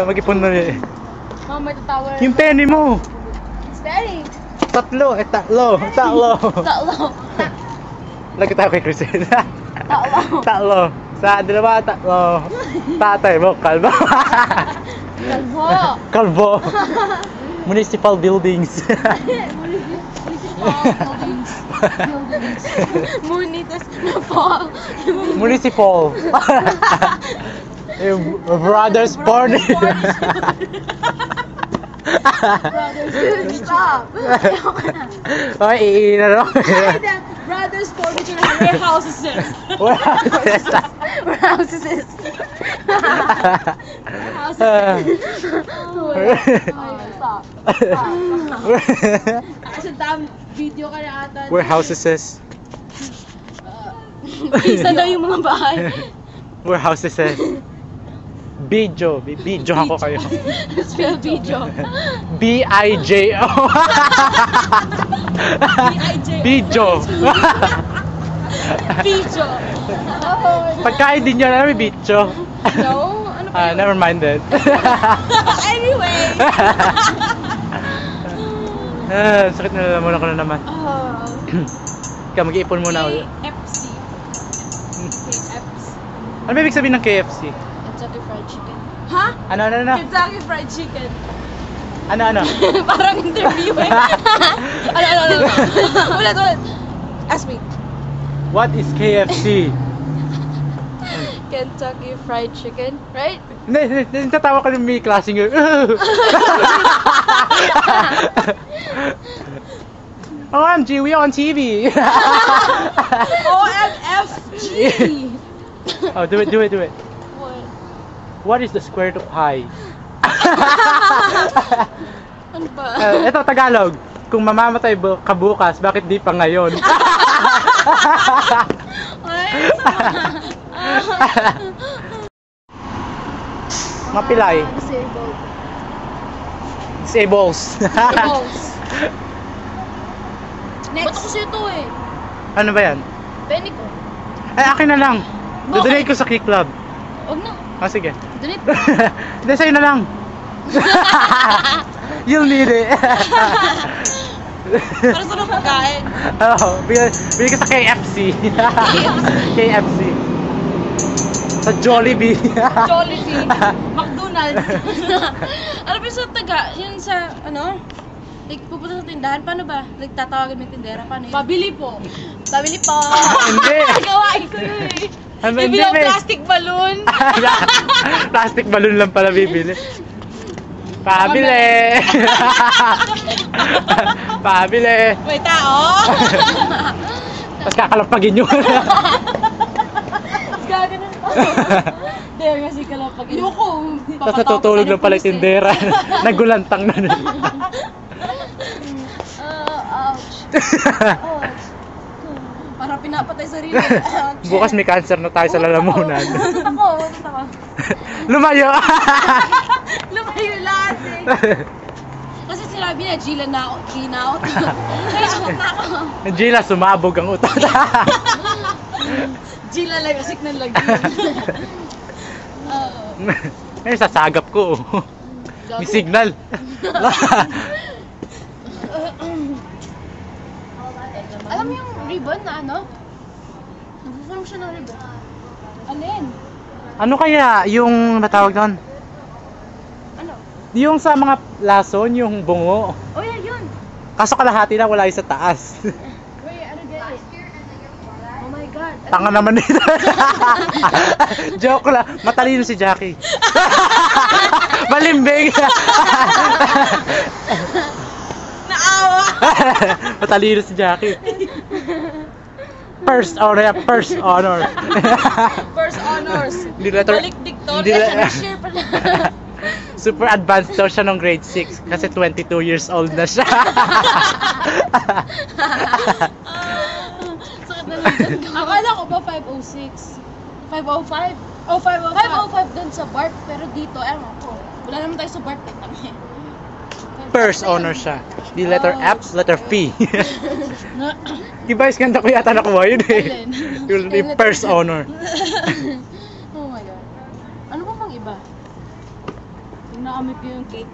Mag-ipon na eh. Mama, may tatawa. Yung penny mo. It's penny. Tatlo. Lagi tayo kay Christine. Tatlo. Sa dalawa, tatlo. Tatay mo, kalbo. Kalbo. Municipal buildings. Municipal. Brothers Porn. Stop. Ay, iina no? Brothers Porn. Warehouses. Stop. Kasi damn video ka na ata. Warehouses. Isa daw yung mga bahay. Warehouses. Bijo ako kayo. Spell video. B-I-J-O. Bijo. Video. Pagkain din nyo na may bicho. No? Ano ba yun? Never mind that. Anyway. Sakit na lalamunan ko na naman. Ikaw, mag-iipon muna ulit. KFC. KFC. Ano ba ibig sabihin ng KFC? Kentucky Fried Chicken. Ha? Ano? Kentucky Fried Chicken. Ano? Parang interview eh. Ano? Ulit. Ask me. What is KFC? Kentucky Fried Chicken, right? Hindi, tatawa ka ng may klaseng yun. OMG, we on TV. OMFG. Oh, do it. What? What is the square root of pi? Ano ba? Ito, Tagalog. Kung mamamatay ka bukas, bakit di pa ngayon? Mapilay. Disables. Next. Ba't ako sa'yo ito eh? Ano ba yan? Penny ko. Ay, akin na lang. Dodonate ko sa Kick Club. Huwag na. Sige. Donate. Hindi, sa'yo na lang. You'll need it. Para sa mga pagkain. Oo, bigyan ka sa KFC. KFC. Sa Jollibee. Jollibee. McDonald's. Ano ba sa taga? Yun sa, ano? Like, pupunta sa tindahan, paano ba? Like, tatawagan mo yung tindera, paano yun? Pabili po. Hindi. Gawain ko yun eh. Hindi, Bibili ang plastic balloon. Plastic balloon lang pala bibili. Pabili. May tao. Tapos kakalampagin yun. Gagano. Dahil kasi kalapagin. Yoko. Tapos natutulog lang pala yung tindera. Nagulantang na nun. Ouch. Parang pinapatay sarili. Bukas may cancer na tayo sa lalamunan. Ako. Lumayo. Lumayo lahat eh. Kasi sinabi niya, Gila na ako. Kaya sakot na ako. Gila, sumabog ang utot. Gila lang, asik ng lagi. Ngayon, sasagap ko. May signal. Alam mo yung ribbon na ano? Nag-form siya ng ribbon. Alin? Ano kaya yung matawag doon? Ano? Yung sa mga lason, yung bungo. Oh, yeah, yun. Kaso kalahati na, wala yung sa taas. Wait, ano guys? Oh my God. Tanga naman nito. Joke lang. Matalino si Jackie. Malimbing. Naawa! Matalino si Jackie. First honor. First honors. Balik Victoria. Share pala. Super advanced daw siya nung grade 6 kasi 22 years old na siya. Sakit na lang. Akala ko ba 506? 505? Oh, 505 dun sa BART, pero dito, ewan ko. Wala naman tayo sa BART, eh. First honor siya. The letter F, letter P. Diba, is ganda ko yata nakuha yun eh. Yung first honor. Oh my God. ba? Tingnan kami ko yung KFC.